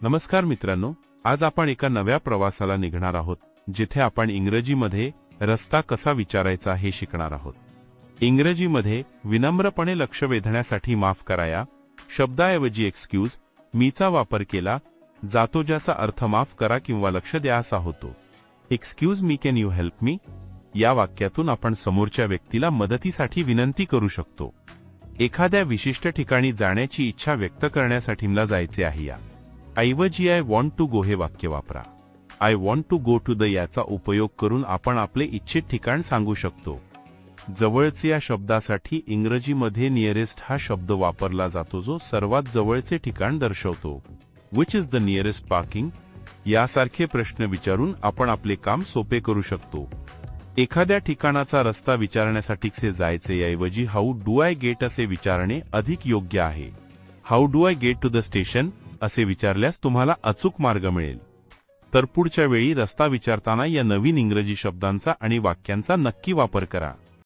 नमस्कार मित्रांनो, आज आपण एका नव्या प्रवासाला निघणार आहोत जिथे आपण इंग्रजीमध्ये रस्ता कसा विचारायचा हे शिकणार आहोत। इंग्रजीमध्ये विनम्रपणे लक्ष वेधण्यासाठी माफ करा या शब्दाऐवजी एक्सक्यूज मीचा वापर केला जातो, ज्याचा अर्थ माफ करा किंवा लक्ष द्या असा होतो। Excuse me, can you help me या वाक्यातून आपण समोरच्या व्यक्तीला मदतीसाठी विनंती करू शकतो। एखाद्या विशिष्ट ठिकाणी जाण्याची इच्छा व्यक्त करण्यासाठी मला जायचे आहे या ऐवजी आय वॉन्ट टू गो हे वाक्य वापरा। I want to go to the याचा उपयोग करून आपण आपले इच्छित ठिकाण सांगू शकतो। जवळचे या शब्दासाठी इंग्रजीमध्ये नियरेस्ट हा शब्द वापरला जातो, जो सर्वात जवळचे ठिकाण दर्शवतो। Which is the nearest parking यासारखे प्रश्न विचारून आपण आपले काम सोपे करू शकतो। एखाद्या ठिकाणाचा रस्ता विचारण्यासाठी कसे जायचे याऐवजी हाऊ डू आय गेट असे विचारणे अधिक योग्य आहे। How do I get to the station असे विचारल्यास तुम्हाला अचूक मार्ग मिळेल। तर पुढच्या वेळी रस्ता विचारताना या नवीन इंग्रजी शब्दांचा आणि वाक्यांचा नक्की वापर करा।